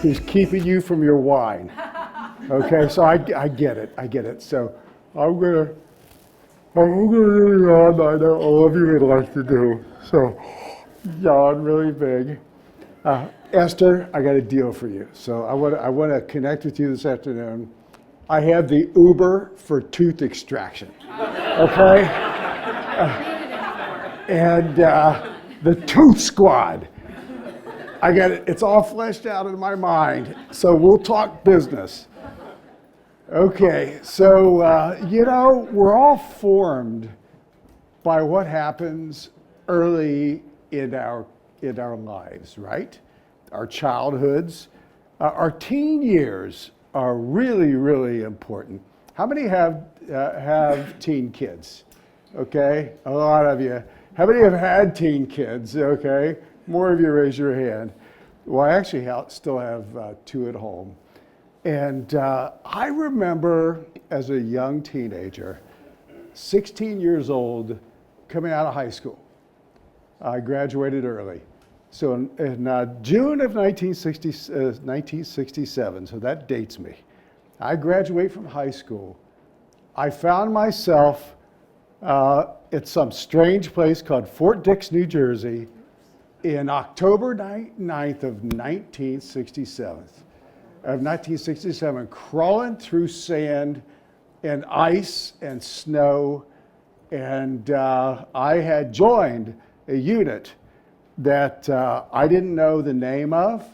who's keeping you from your wine. Okay, so I get it. So I'm gonna yawn. I know all of you would like to do. So yawn really big. Esther, I got a deal for you. So I want to connect with you this afternoon. I have the Uber for tooth extraction. Okay, and the Tooth Squad. I got it. It's all fleshed out in my mind. So we'll talk business. Okay, so, we're all formed by what happens early in our lives, right? Our childhoods. Our teen years are really, really important. How many have teen kids? Okay, a lot of you. How many have had teen kids? Okay, more of you raise your hand. Well, I actually still have 2 at home. And I remember as a young teenager, 16 years old, coming out of high school. I graduated early. So in June of 1967, so that dates me. I graduate from high school. I found myself at some strange place called Fort Dix, New Jersey, in October 9th of 1967, crawling through sand and ice and snow. And I had joined a unit that I didn't know the name of.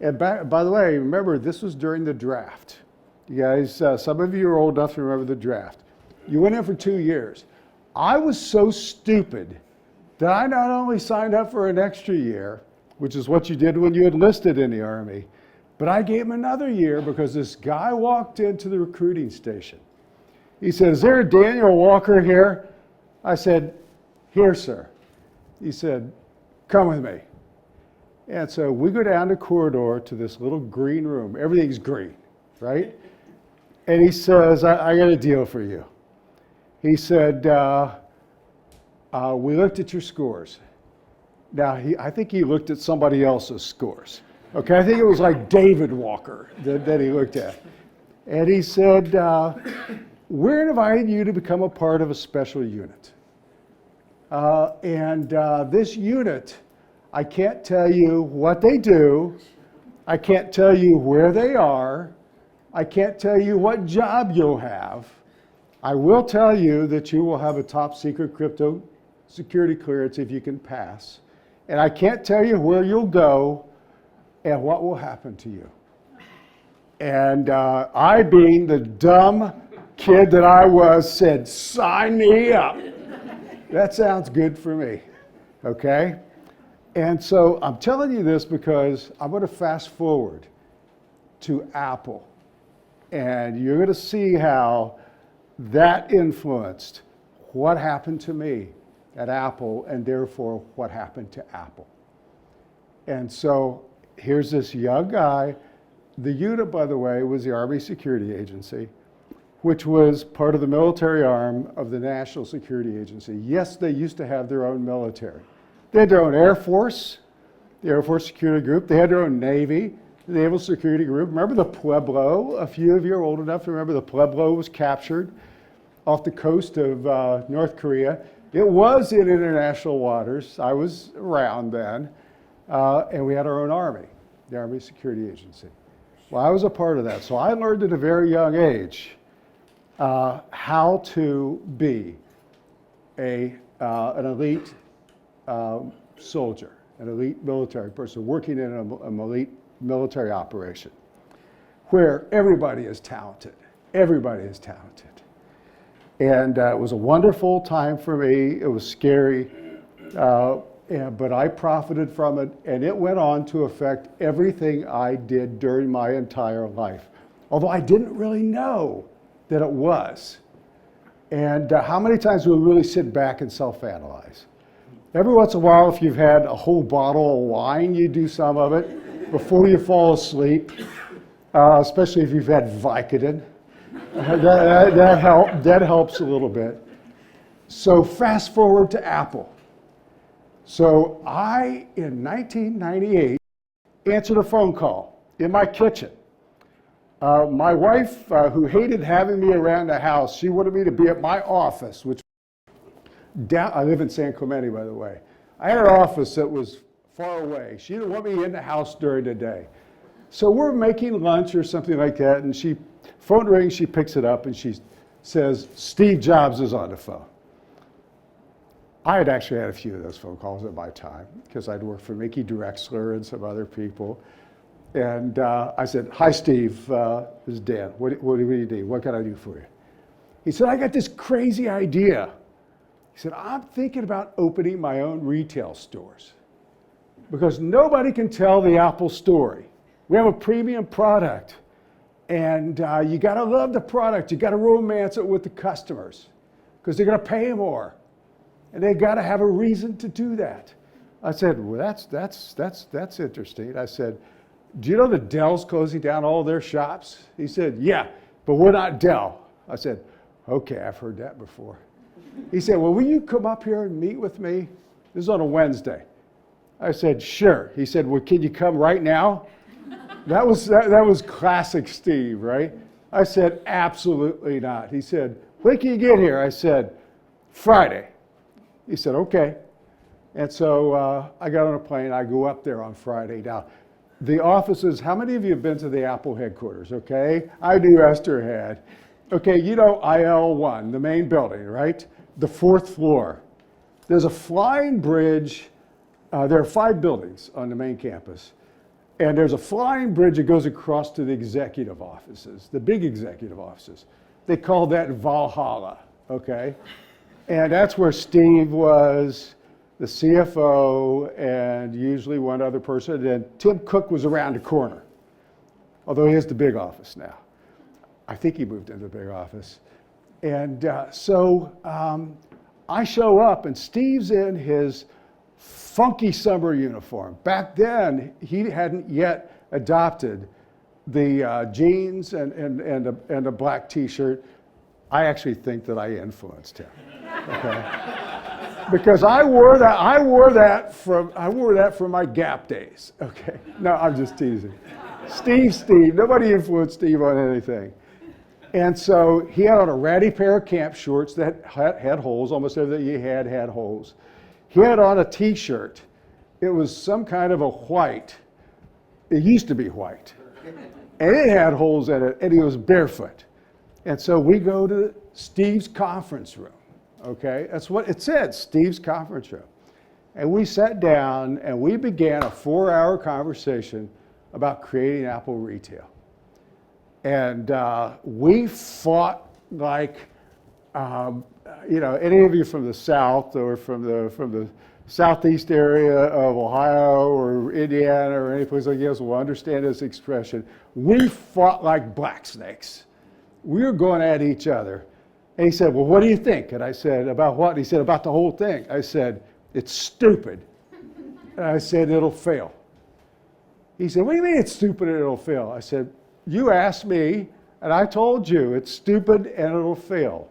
And by the way, remember, this was during the draft. You guys, some of you are old enough to remember the draft. You went in for 2 years. I was so stupid that I not only signed up for an extra year, which is what you did when you enlisted in the Army, but I gave him another year because this guy walked into the recruiting station. He said, "Is there a Daniel Walker here?" I said, "Here, sir." He said, "Come with me." And so we go down the corridor to this little green room. Everything's green, right? And he says, I got a deal for you. He said, we looked at your scores. Now, I think he looked at somebody else's scores. Okay, I think it was like David Walker that he looked at. And he said, we're inviting you to become a part of a special unit. This unit, I can't tell you what they do. I can't tell you where they are. I can't tell you what job you'll have. I will tell you that you will have a top secret crypto security clearance if you can pass. And I can't tell you where you'll go and what will happen to you. And I, being the dumb kid that I was, said, "Sign me up." That sounds good for me, okay? And so I'm telling you this because I'm going to fast forward to Apple. And you're going to see how that influenced what happened to me at Apple, and therefore what happened to Apple. And so here's this young guy. The unit, by the way, was the Army Security Agency, which was part of the military arm of the National Security Agency. Yes, they used to have their own military. They had their own Air Force, the Air Force Security Group. They had their own Navy, the Naval Security Group. Remember the Pueblo? A few of you are old enough to remember the Pueblo was captured off the coast of North Korea. It was in international waters. I was around then. And we had our own Army, the Army Security Agency. Well, I was a part of that. So I learned at a very young age how to be an elite soldier, an elite military person working in an elite military operation where everybody is talented. Everybody is talented. And it was a wonderful time for me. It was scary, but I profited from it, and it went on to affect everything I did during my entire life, although I didn't really know that it was. And how many times do we really sit back and self-analyze? Every once in a while, if you've had a whole bottle of wine, you do some of it before you fall asleep, especially if you've had Vicodin. That helps a little bit. So fast forward to Apple. So in 1998, answered a phone call in my kitchen. My wife, who hated having me around the house, she wanted me to be at my office, which I live in San Clemente, by the way. I had an office that was far away. She didn't want me in the house during the day. So we're making lunch or something like that, and phone rings, she picks it up, and she says, Steve Jobs is on the phone. I had actually had a few of those phone calls at my time, because I'd worked for Mickey Drexler and some other people. And I said, hi, Steve, this is Dan. What do you need? What can I do for you? He said, I got this crazy idea. He said, I'm thinking about opening my own retail stores because nobody can tell the Apple story. We have a premium product, and you got to love the product. You got to romance it with the customers because they're going to pay more, and they got to have a reason to do that. I said, well, that's interesting. I said, do you know that Dell's closing down all their shops? He said, yeah, but we're not Dell. I said, okay, I've heard that before. He said, well, will you come up here and meet with me? This is on a Wednesday. I said, sure. He said, well, can you come right now? That was classic Steve, right? I said, absolutely not. He said, when can you get here? I said, Friday. He said, okay. And so I got on a plane. I go up there on Friday. Now, the offices, how many of you have been to the Apple headquarters, okay? I knew Esther had. Okay, you know IL1, the main building, right? The 4th floor. There's a flying bridge. There are 5 buildings on the main campus. And there's a flying bridge that goes across to the executive offices, the big executive offices. They call that Valhalla, okay? And that's where Steve was, the CFO, and usually one other person. And Tim Cook was around the corner, although he has the big office now. I think he moved into the big office. And so I show up, and Steve's in his funky summer uniform. Back then, he hadn't yet adopted the jeans and a black T-shirt. I actually think that I influenced him. Okay. Because I wore that from my Gap days. Okay. No, I'm just teasing. Steve. Nobody influenced Steve on anything. And so he had on a ratty pair of camp shorts that had holes. Almost everything he had holes. He had on a T-shirt. It was some kind of a white. It used to be white. And it had holes in it, and he was barefoot. And so we go to Steve's conference room. Okay, that's what it said, Steve's conference room. And we sat down and we began a 4-hour conversation about creating Apple Retail. And we fought like, any of you from the South or from the Southeast area of Ohio or Indiana or any place like this will understand this expression. We fought like black snakes. We were going at each other. And he said, well, what do you think? And I said, about what? And he said, about the whole thing. I said, it's stupid. And I said, it'll fail. He said, what do you mean it's stupid and it'll fail? I said, you asked me, and I told you it's stupid and it'll fail.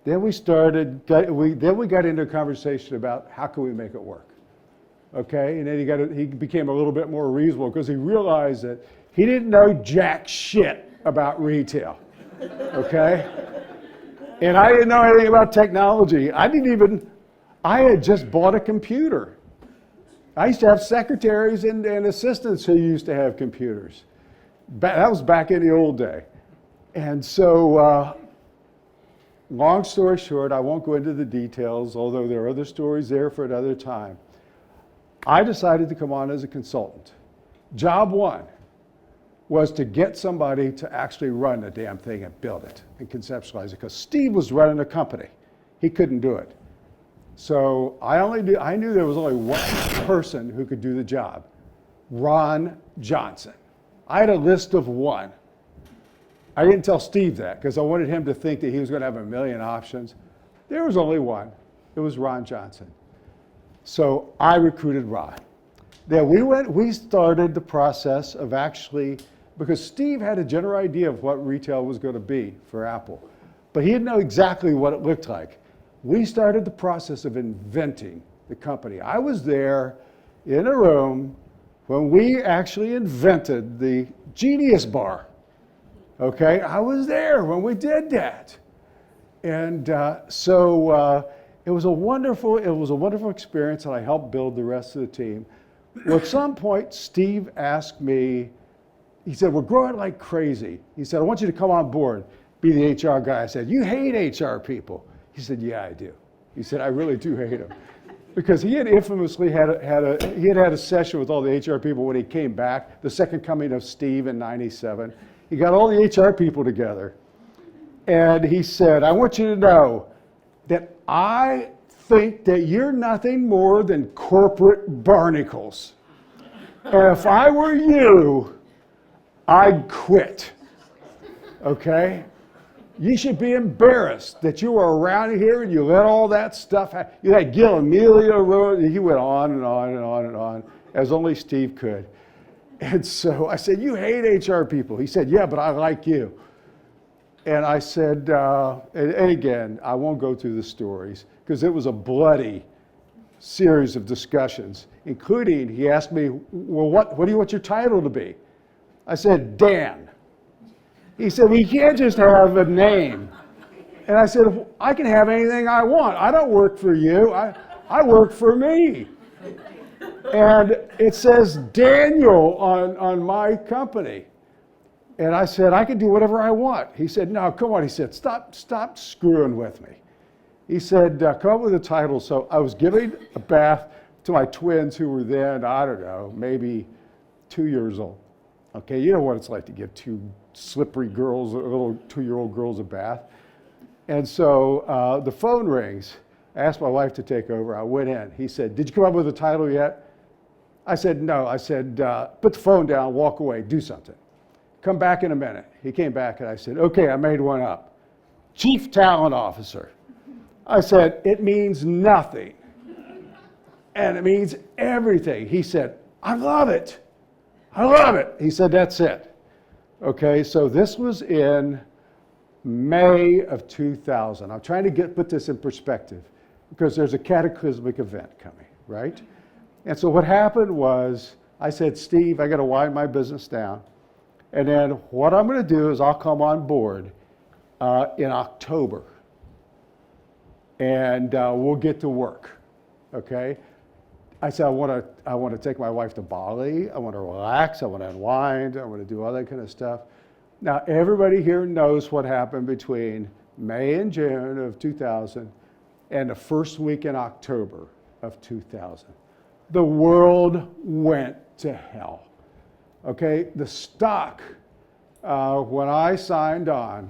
Then we got into a conversation about how can we make it work. Okay, and then he became a little bit more reasonable because he realized that he didn't know jack shit about retail. Okay? And I didn't know anything about technology. I had just bought a computer. I used to have secretaries and assistants who used to have computers. That was back in the old day. And so, long story short, I won't go into the details, although there are other stories there for another time. I decided to come on as a consultant. Job 1 was to get somebody to actually run the damn thing and build it and conceptualize it, because Steve was running a company. He couldn't do it. So I knew there was only one person who could do the job, Ron Johnson. I had a list of 1. I didn't tell Steve that because I wanted him to think that he was going to have a million options. There was only 1. It was Ron Johnson. So I recruited Ron. Then we started the process of actually, because Steve had a general idea of what retail was going to be for Apple, but he didn't know exactly what it looked like. We started the process of inventing the company. I was there in a room when we actually invented the Genius Bar. Okay, I was there when we did that. And so it was a wonderful experience, and I helped build the rest of the team. Well, at some point, Steve asked me, he said, we're growing like crazy. He said, I want you to come on board, be the HR guy. I said, you hate HR people. He said, yeah, I do. He said, I really do hate them. Because he had infamously had a session with all the HR people when he came back, the second coming of Steve in '97. He got all the HR people together. And he said, I want you to know that I think that you're nothing more than corporate barnacles. And if I were you, I'd quit. Okay? You should be embarrassed that you were around here and you let all that stuff happen. You had Gil Amelia Road, and he went on and on and on and on, as only Steve could. And so I said, you hate HR people. He said, yeah, but I like you. And I said, and again, I won't go through the stories, because it was a bloody series of discussions, including he asked me, well, what do you want your title to be? I said, Dan. He said, well, you can't just have a name. And I said, well, I can have anything I want. I don't work for you. I work for me. And it says Daniel on my company. And I said, I can do whatever I want. He said, no, come on. He said, stop screwing with me. He said, come up with a title. So I was giving a bath to my twins who were then, I don't know, maybe 2 years old. Okay, you know what it's like to give two slippery girls, little 2-year-old girls a bath. And so the phone rings. I asked my wife to take over. I went in. He said, did you come up with a title yet? I said, no. I said, put the phone down, walk away, do something. Come back in a minute. He came back and I said, okay, I made one up. Chief Talent Officer. I said, it means nothing. And it means everything. He said, I love it. I love it. He said, that's it. Okay, so this was in May of 2000. I'm trying to put this in perspective because there's a cataclysmic event coming, right? And so what happened was I said, Steve, I got to wind my business down. And then what I'm going to do is I'll come on board in October. And we'll get to work, okay? I said, I want to take my wife to Bali. I want to relax. I want to unwind. I want to do all that kind of stuff. Now, everybody here knows what happened between May and June of 2000 and the first week in October of 2000. The world went to hell. Okay, the stock, when I signed on,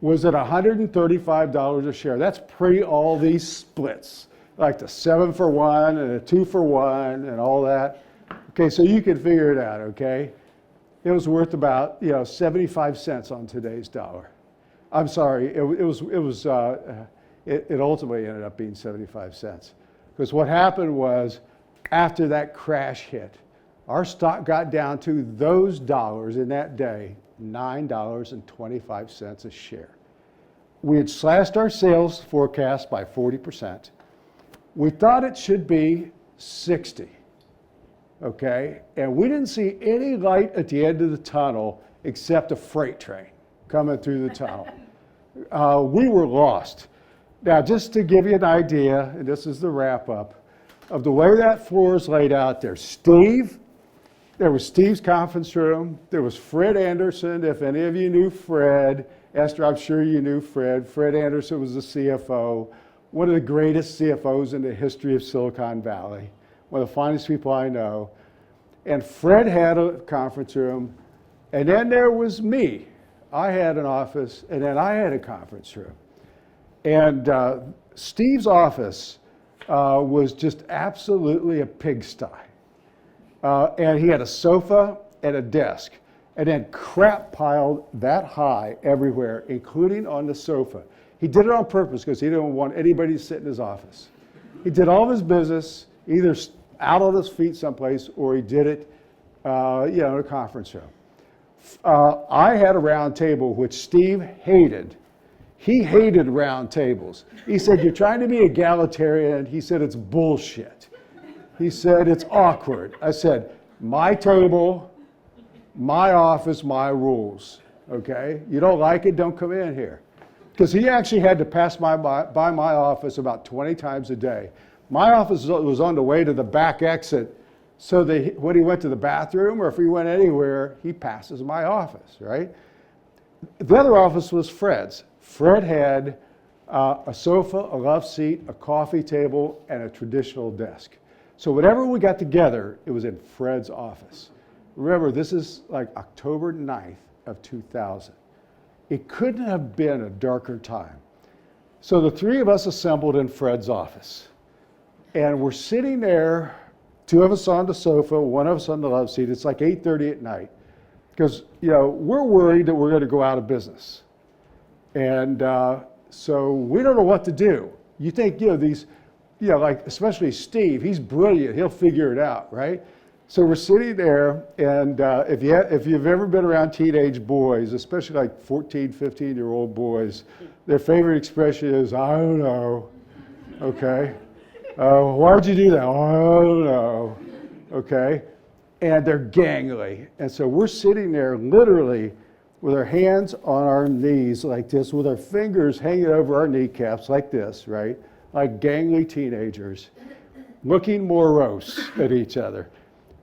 was at $135 a share. That's pre all these splits, like the 7-for-1 and a 2-for-1 and all that. Okay, so you can figure it out, okay? It was worth about 75 cents on today's dollar. I'm sorry, it ultimately ended up being 75 cents. Because what happened was, after that crash hit, our stock got down to those dollars in that day, $9.25 a share. We had slashed our sales forecast by 40%. We thought it should be 60, okay? And we didn't see any light at the end of the tunnel except a freight train coming through the tunnel. We were lost. Now, just to give you an idea, and this is the wrap up, of the way that floor is laid out, there's Steve. There was Steve's conference room. There was Fred Anderson, if any of you knew Fred. Esther, I'm sure you knew Fred. Fred Anderson was the CFO, one of the greatest CFOs in the history of Silicon Valley, one of the finest people I know. And Fred had a conference room, and then there was me. I had an office, and then I had a conference room. And Steve's office was just absolutely a pigsty. And he had a sofa and a desk, and then crap piled that high everywhere, including on the sofa. He did it on purpose because he didn't want anybody to sit in his office. He did all of his business either out on his feet someplace or he did it in a conference room. I had a round table, which Steve hated. He hated round tables. He said, you're trying to be egalitarian. He said, it's bullshit. He said, it's awkward. I said, my table, my office, my rules, okay? You don't like it, don't come in here. Because he actually had to pass by my office about 20 times a day. My office was on the way to the back exit, so that when he went to the bathroom or if he went anywhere, he passes my office, right? The other office was Fred's. Fred had a sofa, a love seat, a coffee table, and a traditional desk. So whenever we got together, it was in Fred's office. Remember, this is like October 9th of 2000. It couldn't have been a darker time. So the three of us assembled in Fred's office. And we're sitting there, two of us on the sofa, one of us on the love seat. It's like 8:30 at night. Because, we're worried that we're going to go out of business. And so we don't know what to do. You think, these, like especially Steve, he's brilliant. He'll figure it out, right? So we're sitting there, and if you've ever been around teenage boys, especially like 14, 15-year-old boys, their favorite expression is, I don't know, okay? Why'd you do that? I don't know, okay? And they're gangly. And so we're sitting there literally with our hands on our knees like this, with our fingers hanging over our kneecaps like this, right? Like gangly teenagers, looking morose at each other.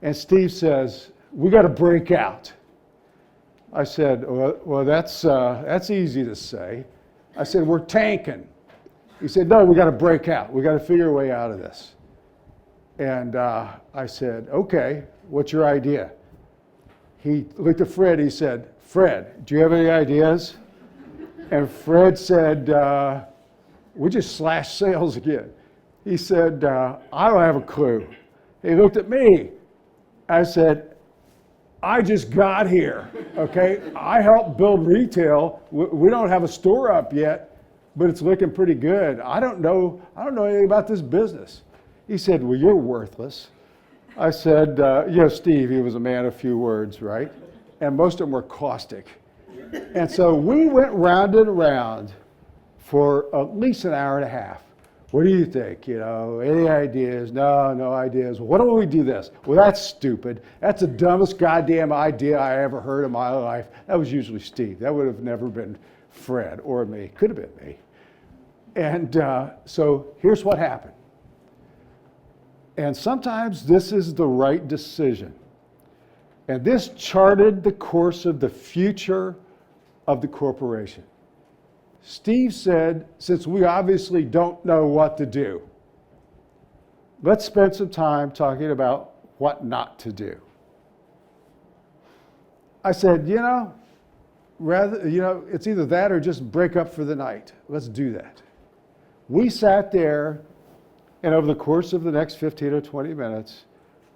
And Steve says, we got to break out. I said, well, that's easy to say. I said, we're tanking. He said, no, we got to break out. We got to figure a way out of this. And I said, okay, what's your idea? He looked at Fred. He said, Fred, do you have any ideas? And Fred said, we just slashed sales again. He said, I don't have a clue. He looked at me. I said, I just got here, okay? I helped build retail. We don't have a store up yet, but it's looking pretty good. I don't know anything about this business. He said, well, you're worthless. I said, Steve, he was a man of few words, right? And most of them were caustic. And so we went round and round for at least an hour and a half. What do you think? Any ideas? No ideas. Well, why don't we do this? Well, that's stupid. That's the dumbest goddamn idea I ever heard in my life. That was usually Steve. That would have never been Fred or me. Could have been me. And so here's what happened. And sometimes this is the right decision. And this charted the course of the future of the corporation. Steve said, since we obviously don't know what to do, let's spend some time talking about what not to do. I said, it's either that or just break up for the night. Let's do that. We sat there, and over the course of the next 15 or 20 minutes,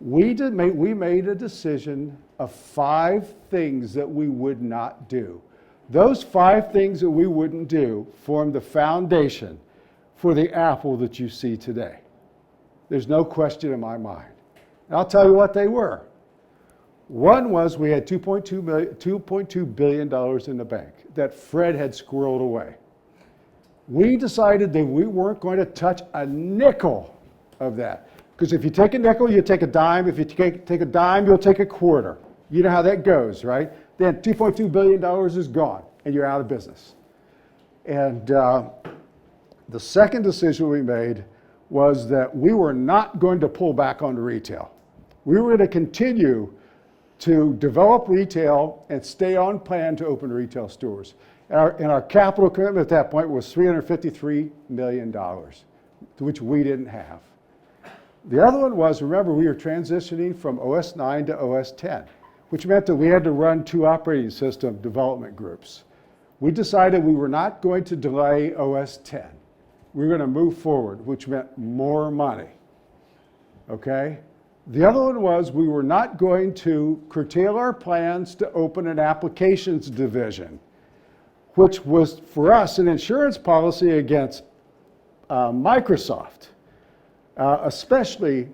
we made a decision of 5 things that we would not do. Those 5 things that we wouldn't do form the foundation for the Apple that you see today. There's no question in my mind. And I'll tell you what they were. One was we had $2.2 billion in the bank that Fred had squirreled away. We decided that we weren't going to touch a nickel of that. Because if you take a nickel, you take a dime. If you take a dime, you'll take a quarter. You know how that goes, right? Then $2.2 billion is gone, and you're out of business. And the second decision we made was that we were not going to pull back on retail. We were going to continue to develop retail and stay on plan to open retail stores. And our capital commitment at that point was $353 million, which we didn't have. The other one was, remember, we were transitioning from OS 9 to OS 10. Which meant that we had to run 2 operating system development groups. We decided we were not going to delay OS 10. We were going to move forward, which meant more money, okay? The other one was we were not going to curtail our plans to open an applications division, which was, for us, an insurance policy against Microsoft, especially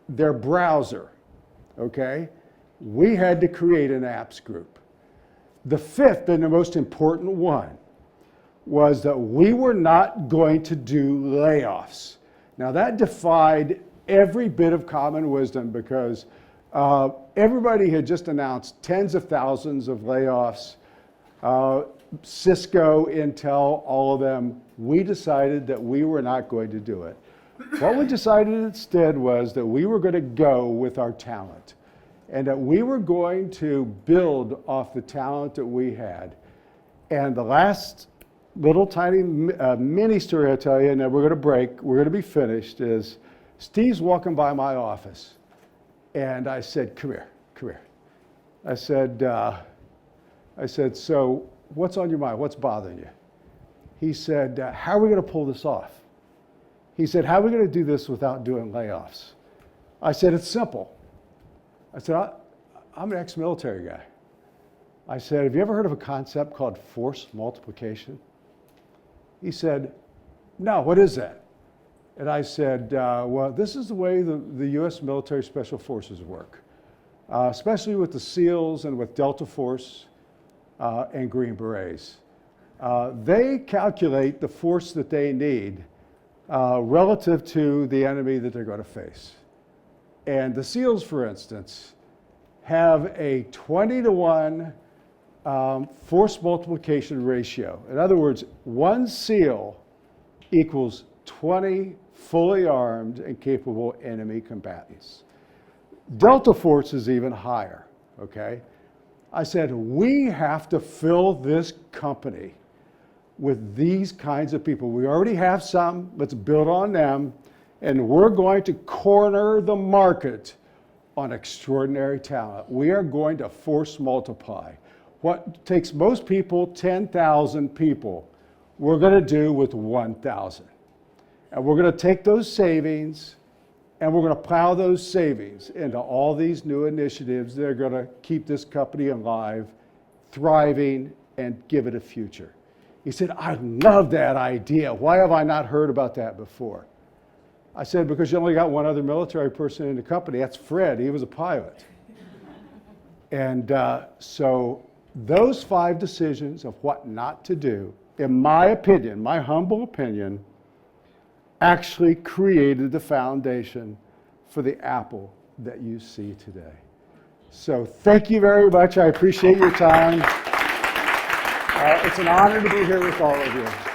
their browser, okay? We had to create an apps group. The 5th and the most important one was that we were not going to do layoffs. Now that defied every bit of common wisdom because Everybody had just announced tens of thousands of layoffs. Cisco, Intel, all of them. We decided that we were not going to do it. What we decided instead was that we were going to go with our talent, and that we were going to build off the talent that we had. And the last little tiny mini story I'll tell you, and then we're going to break, we're going to be finished, is Steve's walking by my office. And I said, come here. I said, so what's on your mind? What's bothering you? He said, how are we going to pull this off? He said, how are we going to do this without doing layoffs? I said, it's simple. I said, I'm an ex-military guy. I said, have you ever heard of a concept called force multiplication? He said, no, what is that? And I said, well, this is the way the U.S. military special forces work, especially with the SEALs and with Delta Force and Green Berets. They calculate the force that they need relative to the enemy that they're going to face. And the SEALs, for instance, have a 20-to-1 force multiplication ratio. In other words, one SEAL equals 20 fully armed and capable enemy combatants. Delta Force is even higher, okay? I said, we have to fill this company with these kinds of people. We already have some, let's build on them, and we're going to corner the market on extraordinary talent. We are going to force multiply. What takes most people 10,000 people, we're going to do with 1,000. And we're going to take those savings and we're going to plow those savings into all these new initiatives that are going to keep this company alive, thriving, and give it a future. He said, I love that idea. Why have I not heard about that before? I said, because you only got one other military person in the company. That's Fred. He was a pilot. And so those 5 decisions of what not to do, in my opinion, my humble opinion, actually created the foundation for the Apple that you see today. So thank you very much. I appreciate your time. It's an honor to be here with all of you.